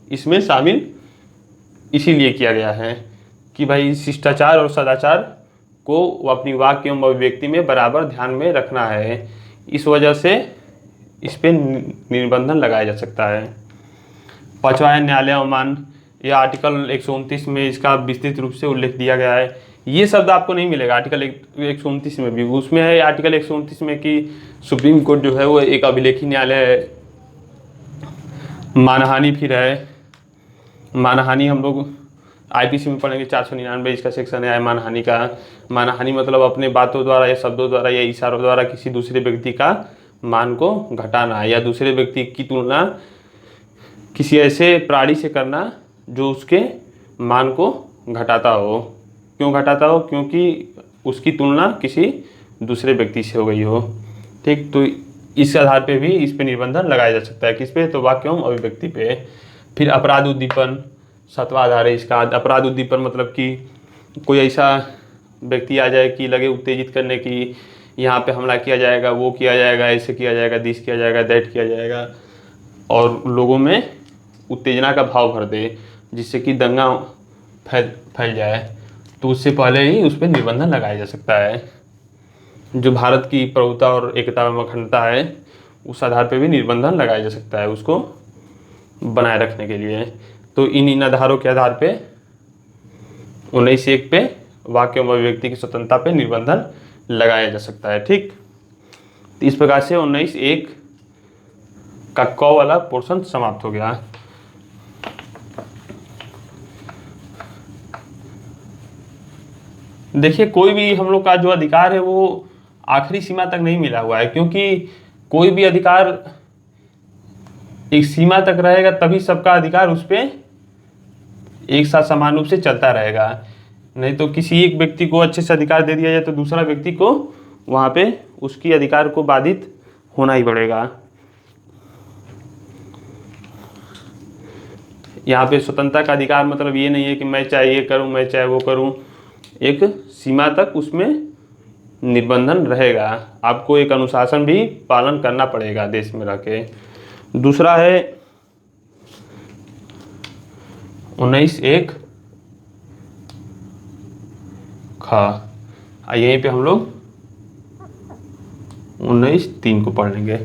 इसमें शामिल इसीलिए किया गया है कि भाई शिष्टाचार और सदाचार को वो अपनी वाक्य एवं अभिव्यक्ति में बराबर ध्यान में रखना है। इस वजह से इस पर निर्बंधन लगाया जा सकता है। पांचवा है न्यायालय अवमान। यह आर्टिकल 129 में इसका विस्तृत रूप से उल्लेख दिया गया है। ये शब्द आपको नहीं मिलेगा आर्टिकल 129 में भी। उसमें है आर्टिकल 129 में कि सुप्रीम कोर्ट जो है वो एक अभिलेखी न्यायालय है। मानहानि फिर है, मानहानि हम लोग आईपीसी में पढ़ेंगे, 499 इसका सेक्शन है मानहानि का। मानहानि मतलब अपने बातों द्वारा या शब्दों द्वारा या इशारों द्वारा किसी दूसरे व्यक्ति का मान को घटाना या दूसरे व्यक्ति की तुलना किसी ऐसे प्राणी से करना जो उसके मान को घटाता हो। क्यों घटाता हो? क्योंकि उसकी तुलना किसी दूसरे व्यक्ति से हो गई हो। ठीक। तो इस आधार पे भी इस पे निर्बंधन लगाया जा सकता है। किस पे? तो वाक्य एवं अभिव्यक्ति पे। फिर अपराध उद्दीपन, सातवां आधार है इसका। अपराध उद्दीपन मतलब कि कोई ऐसा व्यक्ति आ जाए कि लगे उत्तेजित करने की, यहाँ पे हमला किया जाएगा, वो किया जाएगा, ऐसे किया जाएगा, दिस किया जाएगा, दैट किया जाएगा, और लोगों में उत्तेजना का भाव भर दे जिससे कि दंगा फैल जाए, तो उससे पहले ही उस पर निर्बंधन लगाया जा सकता है। जो भारत की प्रभुता और एकता व अखंडता है उस आधार पे भी निर्बंधन लगाया जा सकता है उसको बनाए रखने के लिए। तो इन आधारों के आधार पे 19(1) पे वाक्य एवं अभिव्यक्ति की स्वतंत्रता पे निर्बंधन लगाया जा सकता है। ठीक। तो इस प्रकार से 19(1) का क वाला पोर्शन समाप्त हो गया। देखिए कोई भी हम लोग का जो अधिकार है वो आखिरी सीमा तक नहीं मिला हुआ है, क्योंकि कोई भी अधिकार एक सीमा तक रहेगा तभी सबका अधिकार उस पर एक साथ समान रूप से चलता रहेगा। नहीं तो किसी एक व्यक्ति को अच्छे से अधिकार दे दिया जाए तो दूसरा व्यक्ति को वहाँ पे उसकी अधिकार को बाधित होना ही पड़ेगा। यहाँ पे स्वतंत्रता का अधिकार मतलब ये नहीं है कि मैं चाहे ये करूँ, मैं चाहे वो करूँ। एक सीमा तक उसमें निर्बंधन रहेगा, आपको एक अनुशासन भी पालन करना पड़ेगा देश में रह के। दूसरा है 19(1) ख। यहीं पे हम लोग 19(3) को पढ़ लेंगे।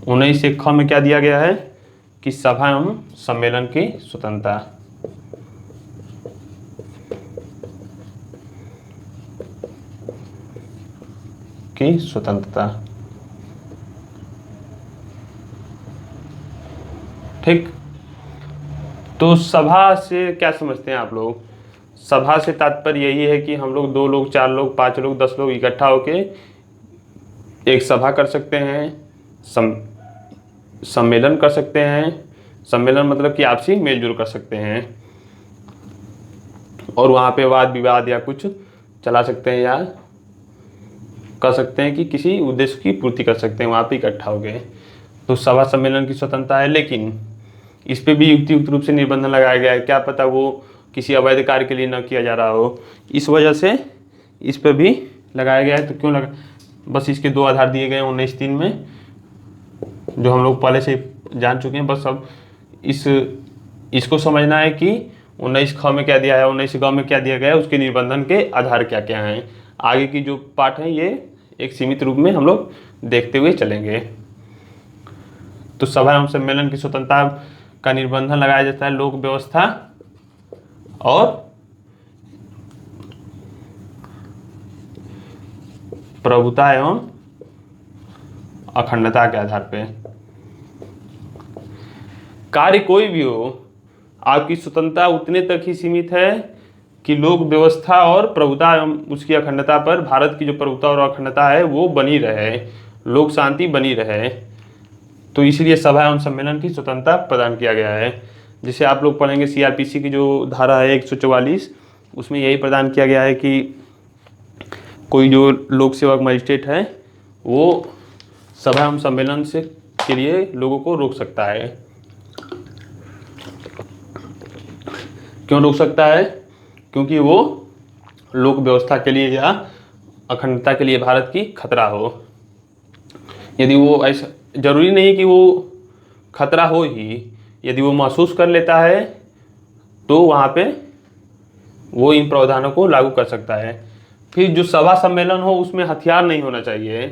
19(1) ख में क्या दिया गया है कि सभा एवं सम्मेलन की स्वतंत्रता। की स्वतंत्रता। ठीक, तो सभा से क्या समझते हैं आप लोग? सभा से तात्पर्य यही है कि हम लोग 2 लोग, 4 लोग, 5 लोग, 10 लोग इकट्ठा होके एक सभा कर सकते हैं, सम्मेलन कर सकते हैं। सम्मेलन मतलब कि आपसी मेलजोल कर सकते हैं और वहाँ पे वाद विवाद या कुछ चला सकते हैं, या कर सकते हैं कि किसी उद्देश्य की पूर्ति कर सकते हैं वहाँ पे इकट्ठा हो गए। तो सभा सम्मेलन की स्वतंत्रता है, लेकिन इस पे भी युक्तियुक्त रूप से निबंधन लगाया गया है। क्या पता वो किसी अवैध कार्य के लिए न किया जा रहा हो, इस वजह से इस पे भी लगाया गया है। तो क्यों लगा, बस इसके 2 आधार दिए गए हैं 19(3) में, जो हम लोग पहले से जान चुके हैं। बस अब इसको समझना है कि 19(ख) में क्या दिया है, 19(ग) में क्या दिया गया है, उसके निबंधन के आधार क्या क्या हैं। आगे की जो पाठ है ये एक सीमित रूप में हम लोग देखते हुए चलेंगे। तो सभा एवं सम्मेलन की स्वतंत्रता का निबंधन लगाया जाता है लोक व्यवस्था और प्रभुता एवं अखंडता के आधार पे। कार्य कोई भी हो, आपकी स्वतंत्रता उतने तक ही सीमित है कि लोक व्यवस्था और प्रभुता एवं उसकी अखंडता पर, भारत की जो प्रभुता और अखंडता है वो बनी रहे, लोक शांति बनी रहे। तो इसलिए सभा एवं सम्मेलन की स्वतंत्रता प्रदान किया गया है। जैसे आप लोग पढ़ेंगे CRPC की जो धारा है 144, उसमें यही प्रदान किया गया है कि कोई जो लोक सेवक मजिस्ट्रेट है वो सभा एवं सम्मेलन से के लिए लोगों को रोक सकता है। क्यों रोक सकता है? क्योंकि वो लोक व्यवस्था के लिए या अखंडता के लिए भारत की खतरा हो। यदि वो ऐसा, जरूरी नहीं कि वो खतरा हो ही, यदि वो महसूस कर लेता है तो वहाँ पे वो इन प्रावधानों को लागू कर सकता है। फिर जो सभा सम्मेलन हो उसमें हथियार नहीं होना चाहिए।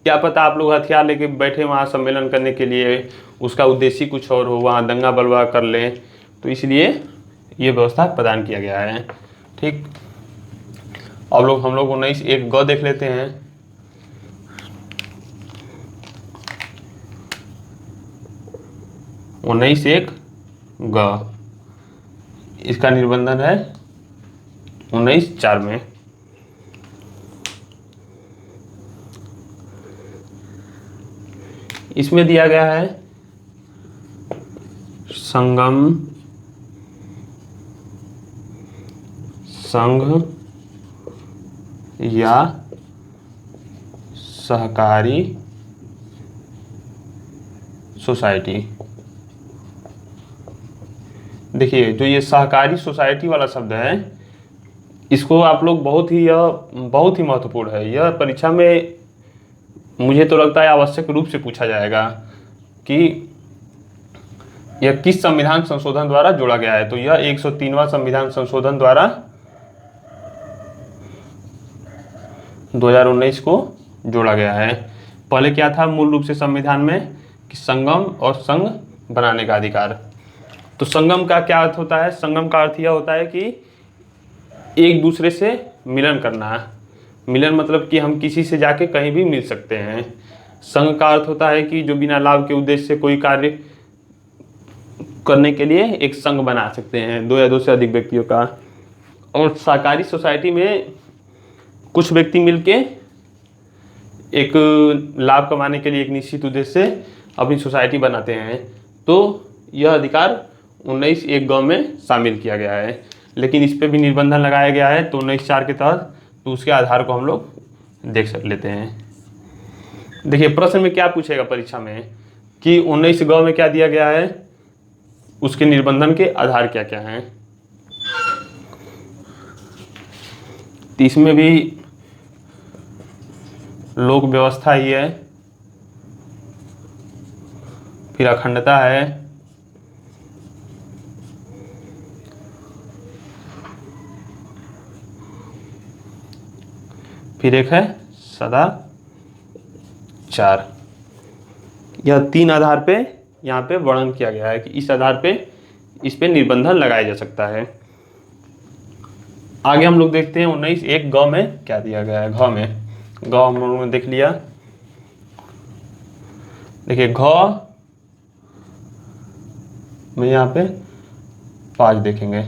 क्या पता आप लोग हथियार लेके बैठे वहाँ सम्मेलन करने के लिए, उसका उद्देश्य कुछ और हो, वहाँ दंगा बलवा कर लें। तो इसलिए ये व्यवस्था प्रदान किया गया है। ठीक, अब हम लोग 19(1) देख लेते हैं। 19(1) इसका निबंधन है 19(4) में। इसमें दिया गया है संगम, संघ या सहकारी सोसाइटी। देखिए, जो ये सहकारी सोसाइटी वाला शब्द है, इसको आप लोग बहुत ही महत्वपूर्ण है। यह परीक्षा में मुझे तो लगता है आवश्यक रूप से पूछा जाएगा कि यह किस संविधान संशोधन द्वारा जोड़ा गया है। तो यह 103वां संविधान संशोधन द्वारा 2019 को जोड़ा गया है। पहले क्या था मूल रूप से संविधान में कि संगम और संघ बनाने का अधिकार। तो संगम का क्या अर्थ होता है? संगम का अर्थ यह होता है कि एक दूसरे से मिलन करना। मिलन मतलब कि हम किसी से जाके कहीं भी मिल सकते हैं। संघ का अर्थ होता है कि जो बिना लाभ के उद्देश्य से कोई कार्य करने के लिए एक संघ बना सकते हैं, 2 या 2 से अधिक व्यक्तियों का। और सहकारी सोसाइटी में कुछ व्यक्ति मिलके एक लाभ कमाने के लिए एक निश्चित उद्देश्य से अपनी सोसाइटी बनाते हैं। तो यह अधिकार 19(1) में शामिल किया गया है। लेकिन इस पे भी निबंधन लगाया गया है तो 19(4) के तहत, तो उसके आधार को हम लोग देख लेते हैं। देखिए, प्रश्न में क्या पूछेगा परीक्षा में कि 19(ग) में क्या दिया गया है, उसके निबंधन के आधार क्या क्या हैं। तो इसमें भी लोक व्यवस्था ही है, फिर अखंडता है, फिर एक है सदाचार। यह 3 आधार पे यहाँ पे वर्णन किया गया है कि इस आधार पे इस पे निबंधन लगाया जा सकता है। आगे हम लोग देखते हैं 19(1) ग में क्या दिया गया है। घ में ग हम लोगों ने देख लिया। देखिए घ में यहाँ पे 5 देखेंगे।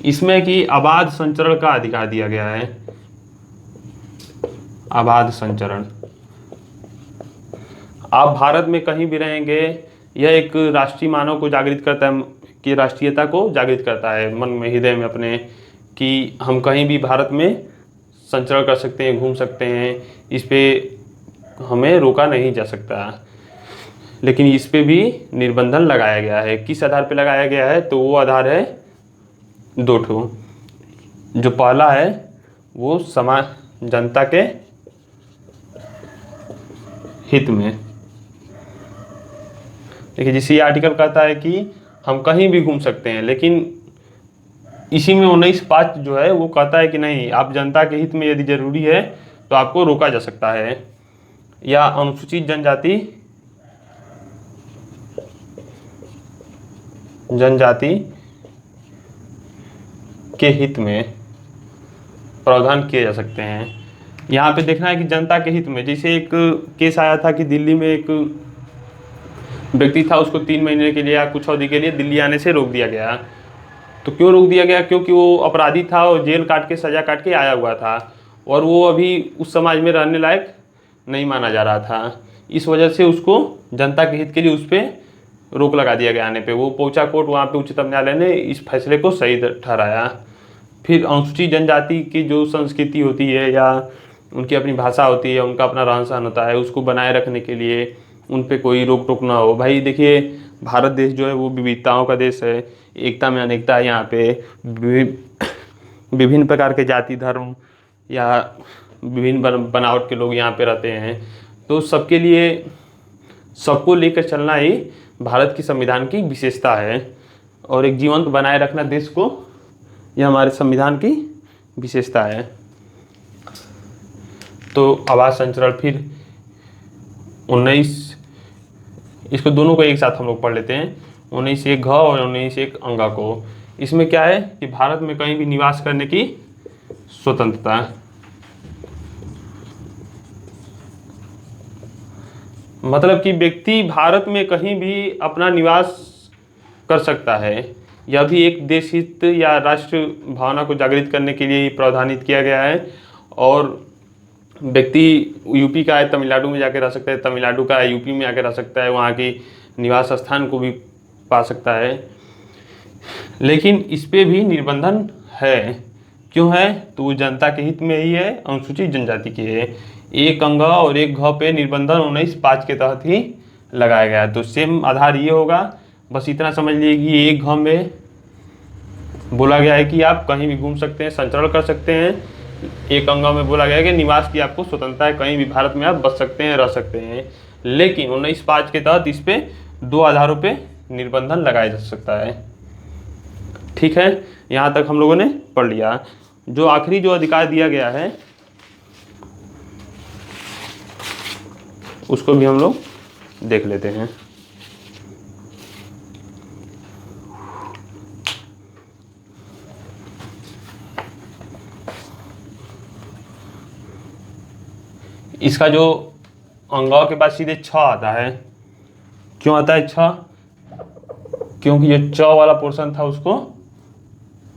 इसमें कि अबाध संचरण का अधिकार दिया गया है। अबाध संचरण, आप भारत में कहीं भी रहेंगे, यह एक राष्ट्रीय मानव को जागृत करता है, कि राष्ट्रीयता को जागृत करता है मन में, हृदय में अपने, कि हम कहीं भी भारत में संचरण कर सकते हैं, घूम सकते हैं, इस पे हमें रोका नहीं जा सकता। लेकिन इस पे भी निर्बंधन लगाया गया है। किस आधार पे लगाया गया है? तो वो आधार है 2 ठो। जो पहला है वो समाज जनता के हित में। देखिए जिसे ये आर्टिकल कहता है कि हम कहीं भी घूम सकते हैं, लेकिन इसी में 19(5) जो है वो कहता है कि नहीं, आप जनता के हित में यदि जरूरी है तो आपको रोका जा सकता है। या अनुसूचित जनजाति के हित में प्रावधान किए जा सकते हैं। यहाँ पे देखना है कि जनता के हित में। जैसे एक केस आया था कि दिल्ली में एक व्यक्ति था, उसको 3 महीने के लिए या कुछ अवधि के लिए दिल्ली आने से रोक दिया गया। तो क्यों रोक दिया गया? क्योंकि वो अपराधी था और जेल काट के, सजा काट के आया हुआ था, और वो अभी उस समाज में रहने लायक नहीं माना जा रहा था। इस वजह से उसको जनता के हित के लिए उस पर रोक लगा दिया गया आने पे। वो पहुंचा कोर्ट, वहाँ पे उच्चतम न्यायालय ने इस फैसले को सही ठहराया। फिर अनुसूचित जनजाति की जो संस्कृति होती है या उनकी अपनी भाषा होती है, उनका अपना रहन सहन होता है, उसको बनाए रखने के लिए उन पे कोई रोक टोक ना हो। भाई देखिए भारत देश जो है वो विविधताओं का देश है, एकता में अनेकता है। यहाँ पे विभिन्न प्रकार के जाति धर्म या विभिन्न बनावट के लोग यहाँ पे रहते हैं। तो सबके लिए सबको लेकर चलना ही भारत की संविधान की विशेषता है, और एक जीवंत बनाए रखना देश को, यह हमारे संविधान की विशेषता है। तो आवास संचरण फिर 19, इसको दोनों को एक साथ हम लोग पढ़ लेते हैं, 19(1) घ और 19(1) अंगा को। इसमें क्या है कि भारत में कहीं भी निवास करने की स्वतंत्रता। मतलब कि व्यक्ति भारत में कहीं भी अपना निवास कर सकता है। यह भी एक देश हित या राष्ट्र भावना को जागृत करने के लिए प्रावधानित किया गया है। और व्यक्ति यूपी का है, तमिलनाडु में जाके रह सकता है, तमिलनाडु का है, यूपी में आके रह सकता है, वहाँ की निवास स्थान को भी पा सकता है। लेकिन इस पे भी निर्बंधन है। क्यों है? तो वो जनता के हित में ही है, अनुसूचित जनजाति की है। 1 अंग और 1 घ पे निर्बंधन 19(5) के तहत ही लगाया गया है। तो सेम आधार ये होगा, बस इतना समझ लीजिए कि 1 घ में बोला गया है कि आप कहीं भी घूम सकते हैं, संचरण कर सकते हैं। 1 अंग में बोला गया है कि निवास की आपको स्वतंत्रता है, कहीं भी भारत में आप बस सकते हैं, रह सकते हैं। लेकिन 19(5) के तहत इस पे 2 आधारों पे निर्बंधन लगाया जा सकता है। ठीक है, यहाँ तक हम लोगों ने पढ़ लिया। जो आखिरी जो अधिकार दिया गया है उसको भी हम लोग देख लेते हैं। इसका जो अंगों के बाद सीधे 6 आता है। क्यों आता है 6? क्योंकि जो 'च' वाला पोर्शन था उसको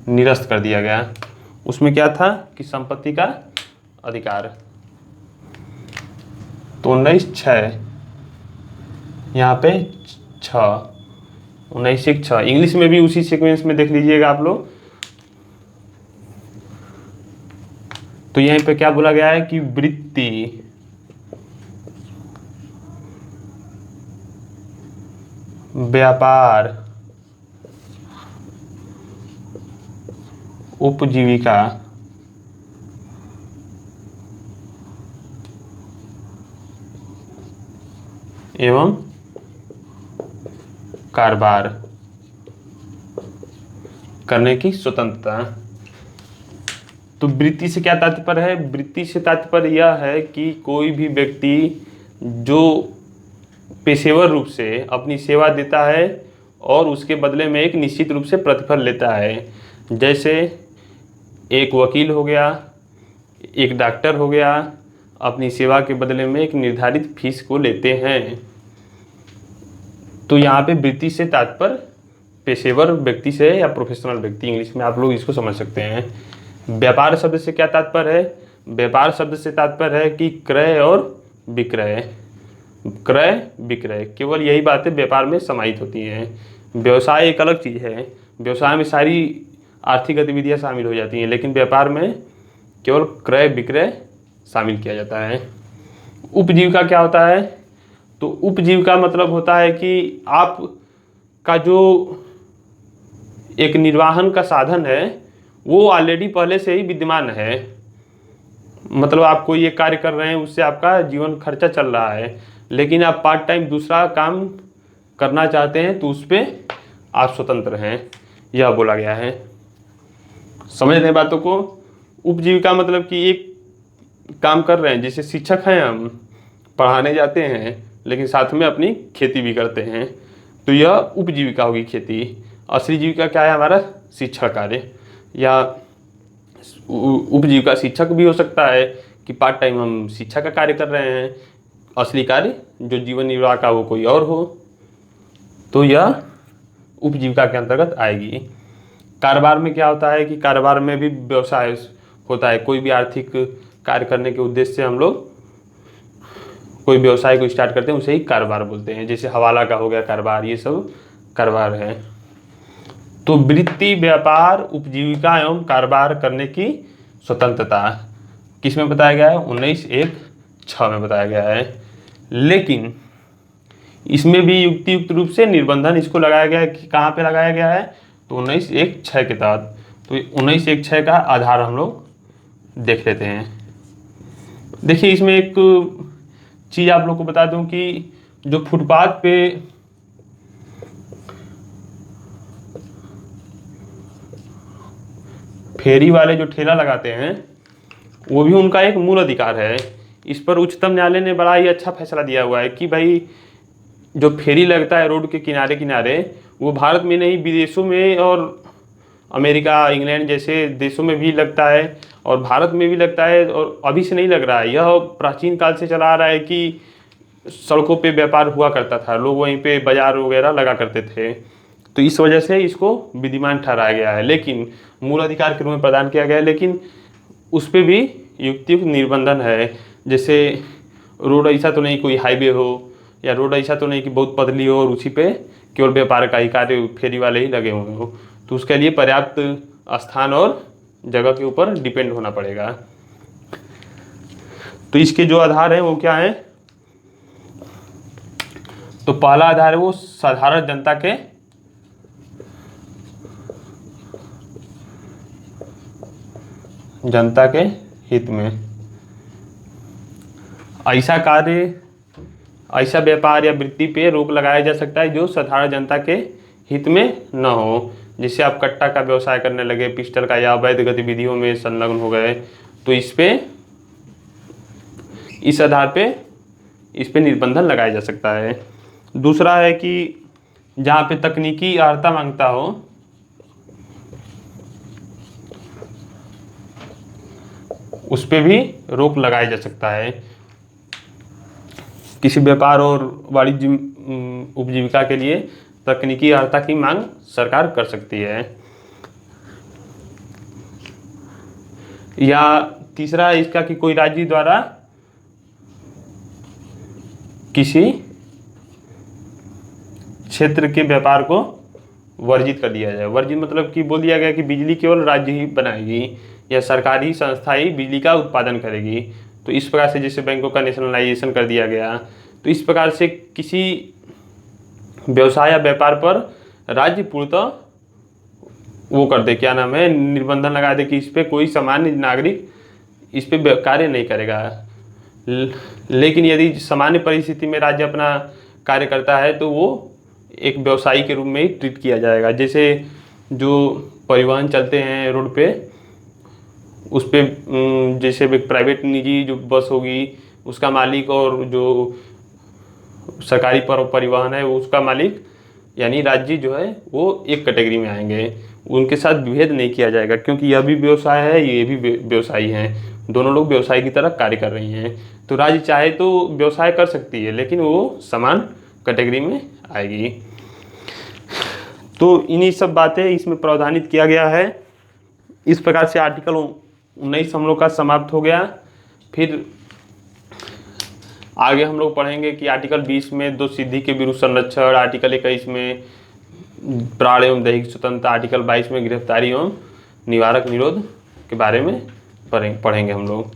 निरस्त कर दिया गया। उसमें क्या था कि संपत्ति का अधिकार। तो 19(6) यहाँ पे 6, 19(1) 6। इंग्लिश में भी उसी सीक्वेंस में देख लीजिएगा आप लोग। तो यहीं पे क्या बोला गया है कि वृत्ति, व्यापार, उपजीविका, एवं कारोबार करने की स्वतंत्रता। तो वृत्ति से क्या तात्पर्य है? वृत्ति से तात्पर्य यह है कि कोई भी व्यक्ति जो पेशेवर रूप से अपनी सेवा देता है और उसके बदले में एक निश्चित रूप से प्रतिफल लेता है। जैसे एक वकील हो गया, एक डॉक्टर हो गया, अपनी सेवा के बदले में एक निर्धारित फीस को लेते हैं। तो यहाँ पे वृत्ति से तात्पर्य पेशेवर व्यक्ति से या प्रोफेशनल व्यक्ति, इंग्लिश में आप लोग इसको समझ सकते हैं। व्यापार शब्द से क्या तात्पर्य है? व्यापार शब्द से तात्पर्य है कि क्रय और विक्रय, क्रय विक्रय, केवल यही बातें व्यापार में समाहित होती हैं। व्यवसाय एक अलग चीज़ है, व्यवसाय में सारी आर्थिक गतिविधियाँ शामिल हो जाती हैं, लेकिन व्यापार में केवल क्रय विक्रय शामिल किया जाता है। उपजीविका क्या होता है? तो उपजीविका मतलब होता है कि आप का जो एक निर्वाहन का साधन है वो ऑलरेडी पहले से ही विद्यमान है। मतलब आप कोई एक कार्य कर रहे हैं, उससे आपका जीवन खर्चा चल रहा है, लेकिन आप पार्ट टाइम दूसरा काम करना चाहते हैं तो उस पर आप स्वतंत्र हैं, यह बोला गया है। समझ रहे हैं बातों को? उपजीविका मतलब कि एक काम कर रहे हैं, जैसे शिक्षक हैं, हम पढ़ाने जाते हैं लेकिन साथ में अपनी खेती भी करते हैं, तो यह उपजीविका होगी खेती। असली जीविका क्या है? हमारा शिक्षण कार्य, या उपजीविका शिक्षक भी हो सकता है कि पार्ट टाइम हम शिक्षा का कार्य कर रहे हैं, असली कार्य जो जीवन निर्वाह का वो कोई और हो, तो यह उपजीविका के अंतर्गत आएगी। कारोबार में क्या होता है कि कारोबार में भी व्यवसाय होता है। कोई भी आर्थिक कार्य करने के उद्देश्य से हम लोग कोई व्यवसाय को स्टार्ट करते हैं, उसे ही कारोबार बोलते हैं। जैसे हवाला का हो गया कारोबार, ये सब कारोबार है। तो वृत्ति, व्यापार, उपजीविका एवं कारोबार करने की स्वतंत्रता किस में बताया गया है? 19(1)(6) में बताया गया है। लेकिन इसमें भी युक्तियुक्त रूप से निर्बंधन इसको लगाया गया है कि कहाँ पे लगाया गया है? तो 19(1)(6) के तहत। तो 19(1)(6) का आधार हम लोग देख लेते हैं। देखिए, इसमें एक चीज़ आप लोग को बता दूं कि जो फुटपाथ पे फेरी वाले जो ठेला लगाते हैं, वो भी उनका एक मूल अधिकार है। इस पर उच्चतम न्यायालय ने बड़ा ही अच्छा फैसला दिया हुआ है कि भाई जो फेरी लगता है रोड के किनारे किनारे, वो भारत में नहीं, विदेशों में और अमेरिका, इंग्लैंड जैसे देशों में भी लगता है और भारत में भी लगता है। और अभी से नहीं लग रहा है, यह प्राचीन काल से चला आ रहा है कि सड़कों पे व्यापार हुआ करता था, लोग वहीं पे बाजार वगैरह लगा करते थे। तो इस वजह से इसको विधिमान ठहराया गया है, लेकिन मूल अधिकार के रूप में प्रदान किया गया है। लेकिन उस पर भी युक्तियुक्त निर्बंधन है। जैसे रोड ऐसा तो नहीं कोई हाईवे हो, या रोड ऐसा तो नहीं कि बहुत पतली हो और उसी पे केवल व्यापार का ही कार्य फेरी वाले ही लगे हुए हो, तो उसके लिए पर्याप्त स्थान और जगह के ऊपर डिपेंड होना पड़ेगा। तो इसके जो आधार हैं वो क्या है? तो पहला आधार है वो साधारण जनता के हित में। ऐसा कार्य, ऐसा व्यापार या वृत्ति पे रोक लगाया जा सकता है जो साधारण जनता के हित में न हो। जैसे आप कट्टा का व्यवसाय करने लगे, पिस्टल का, या अवैध गतिविधियों में संलग्न हो गए, तो इस आधार पे इस पे निर्बंधन लगाया जा सकता है। दूसरा है कि जहाँ पे तकनीकी अर्हता मांगता हो, उस पे भी रोक लगाया जा सकता है। किसी व्यापार और वाणिज्य उपजीविका के लिए तकनीकी अर्हता की मांग सरकार कर सकती है। या तीसरा इसका कि कोई राज्य द्वारा किसी क्षेत्र के व्यापार को वर्जित कर दिया जाए। वर्जित मतलब कि बोल दिया गया कि बिजली केवल राज्य ही बनाएगी या सरकारी संस्था ही बिजली का उत्पादन करेगी। तो इस प्रकार से जैसे बैंकों का नेशनलाइजेशन कर दिया गया, तो इस प्रकार से किसी व्यवसाय या व्यापार पर राज्य पूर्णतः वो कर दे, क्या नाम है, निर्बंधन लगा दे कि इस पे कोई सामान्य नागरिक इस पे कार्य नहीं करेगा। लेकिन यदि सामान्य परिस्थिति में राज्य अपना कार्य करता है तो वो एक व्यवसायी के रूप में ही ट्रीट किया जाएगा। जैसे जो परिवहन चलते हैं रोड पे, उस पे जैसे प्राइवेट निजी जो बस होगी उसका मालिक और जो सरकारी परिवहन है उसका मालिक यानी राज्य जो है वो एक कैटेगरी में आएंगे, उनके साथ विभेद नहीं किया जाएगा, क्योंकि यह भी व्यवसाय है, ये भी व्यवसायी हैं, दोनों लोग व्यवसाय की तरह कार्य कर रही हैं। तो राज्य चाहे तो व्यवसाय कर सकती है, लेकिन वो समान कैटेगरी में आएगी। तो इन्हीं सब बातें इसमें प्रावधानित किया गया है। इस प्रकार से आर्टिकल 19 हम लोग का समाप्त हो गया। फिर आगे हम लोग पढ़ेंगे कि आर्टिकल 20 में 2 सिद्धि के विरुद्ध संरक्षण, आर्टिकल 21 में प्राण एवं दैहिक स्वतंत्रता, आर्टिकल 22 में गिरफ्तारी एवं निवारक निरोध के बारे में पढ़ेंगे हम लोग।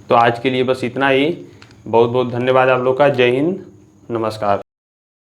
तो आज के लिए बस इतना ही। बहुत बहुत धन्यवाद आप लोग का। जय हिंद, नमस्कार।